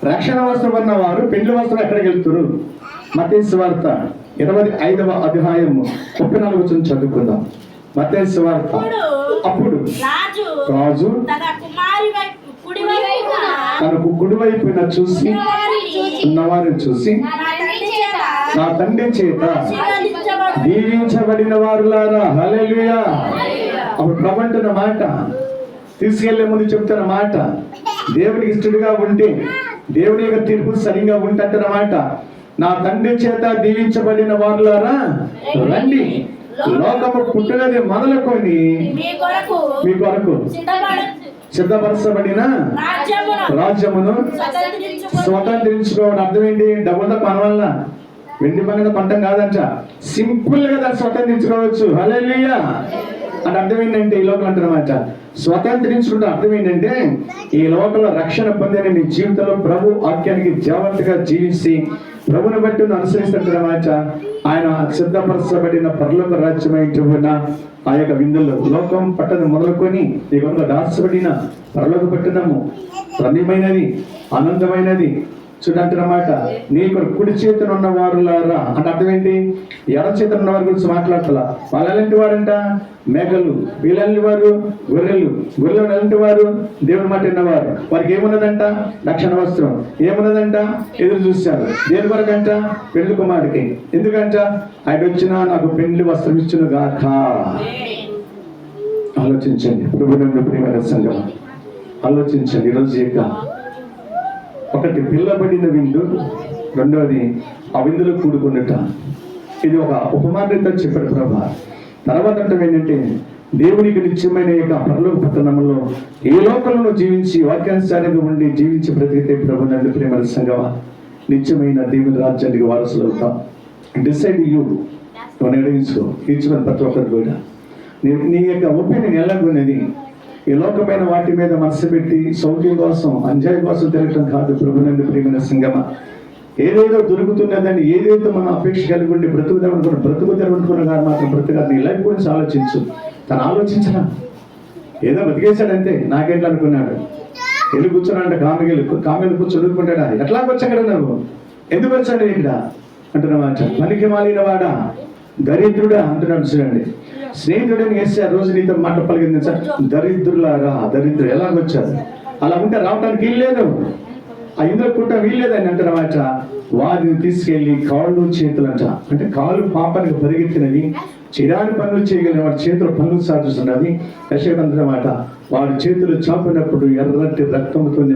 రక్షణ వస్త్రం ఉన్న వారు పెండ్లి వస్త్రం ఎక్కడికి వెళ్తురు? మత్తయి సువార్త 25వ అధ్యాయము 34 చదువుకుందాం. మత్తయి సువార్త. అప్పుడు రాజు తనకు కుడివైపున చూసి ఉన్నవారిని చూసి, నా తండ్రి చేత దీవించబడిన వారులారా, హల్లెలూయా. అప్పుడు ప్రభు అంటున్న మాట, తీసుకెళ్లే ముందు చెప్తున్న మాట, దేవునికి ఇష్టడుగా ఉంటే, దేవుని యొక్క తీర్పు సరిగా ఉంటన్నమాట. నా తండ్రి చేత దీవించబడిన వారులారా రండి, లోకము పుట్టినది మొదలుకొని మీ కొరకు సిద్ధపరచబడిన రాజ్యమును స్వతంత్రించుకోవడం. అర్థం ఏంటి? డబ్బులతో పని వల్ల, వెండి పని పంటం కాదంట. సింపుల్ గా దాన్ని స్వతంత్రించుకోవచ్చు. హల్లెలూయా. అంటే అర్థం ఏంటంటే, ఈ లోకం అంటున్నమాట స్వతంత్రించుకుంటే అర్థం ఏంటంటే, ఈ లోకంలో రక్షణ పొందిన నీ జీవితంలో ప్రభు వాక్యానికి జాగ్రత్తగా జీవించి ప్రభుని బట్టి అనుసరిస్తున్నమాట. ఆయన సిద్ధపరచబడిన పరలోక రాజ్యమైన ఆ యొక్క విందుల్లో లోకం పట్టణ మొదలుకొని ఈ కొనుక దాచబడిన పరలోక పట్టణము రమ్యమైనది, ఆనందమైనది. చూడంటున్నమాట, నీ కుడి చేతులు ఉన్న వారులారా అంటే అర్థం ఏంటి? ఎడ చేతులు ఉన్న వారి గురించి మాట్లాడతలా. వాళ్ళు ఎలాంటి వారంట? మేకలు. వీళ్ళని వారు గొర్రెలు. గొర్రెలు ఎలాంటి వారు? దేవుని మాట విన్నవారు. వారికి ఏమున్నదంట? రక్షణ వస్త్రం. ఏమున్నదంట? ఎదురు చూశారు. దేని వరకంట? పెళ్లి కుమారుడికి. ఎందుకంట? ఆయన వచ్చినా నాకు పెళ్లి వస్త్రం ఇచ్చును గాక. ఆలోచించండి ప్రభునందు ప్రియమైన సంఘం, ఆలోచించండి. ఈరోజు యొక్క ఒకటి పిల్లబడిన విందు, రెండవది ఆ విందులో కూడుకున్నట. ఇది ఒక ఉపమానంతో చెప్పాడు ప్రభా. తర్వాత అంటే ఏంటంటే, దేవునికి నిత్యమైన యొక్క పరలోక పట్టణంలో ఏ లోకంలో జీవించి వాక్యానుసారంగా ఉండి జీవించి బ్రతికితే ప్రభు నందు ప్రేమ సంగమా నిత్యమైన దేవుని రాజ్యానికి వారసులు అవుతాం. డిసైడ్ యూ, నువ్వు నిర్ణయించుకో. తీర్చుకుని ప్రతి ఒక్కరు కూడా నీ యొక్క ఒపీనియన్ ఎలాగున్నది? ఈ లోకమైన వాటి మీద మనసు పెట్టి సౌఖ్యం కోసం, అంజాయి కోసం తిరగటం కాదు. ప్రభునందు ప్రియమైన సంగమా, ఏదేదో దొరుకుతున్నదని ఏదైతే మనం అపేక్ష కలిగి ఉండి బ్రతుకుదనుకున్న గారు మాత్రం బ్రతకాలి. నీ లైఫ్ గురించి ఆలోచించు. తను ఆలోచించరా? ఏదో బతికేశాడంతే, నాకేంటి అనుకున్నాడు. వెళ్ళి కూర్చున్నాడంటే కామెలు కూర్చొని చదువుకుంటాడా? ఎట్లా వచ్చాడు నువ్వు? ఎందుకు వచ్చాడు ఇక్కడ అంటున్నమాట. పనికి మాలిన వాడా, దరిద్రుడా అంటున్నాడు. చూడండి, స్నేహితుడిని వేస్తే ఆ రోజు నీతో మాట పలికింది సార్, దరిద్రులారా. దరిద్రులు ఎలాగొచ్చారు? అలా ఉంటే రావడానికి వీల్లేదు, ఆ ఇందులో పుట్ట వీల్లేదని అంటారన్నమాట. వారిని తీసుకెళ్లి కాళ్ళు చేతులు అంట, అంటే కాళ్ళు పాపానికి పరిగెత్తినవి, చిరాని పనులు చేయగలిగిన వాడి చేతులు పనులు సాధిస్తున్నవి. యెషయా అంటున్నమాట, వాడి చేతులు చాపినప్పుడు ఎర్రటి రక్తంతో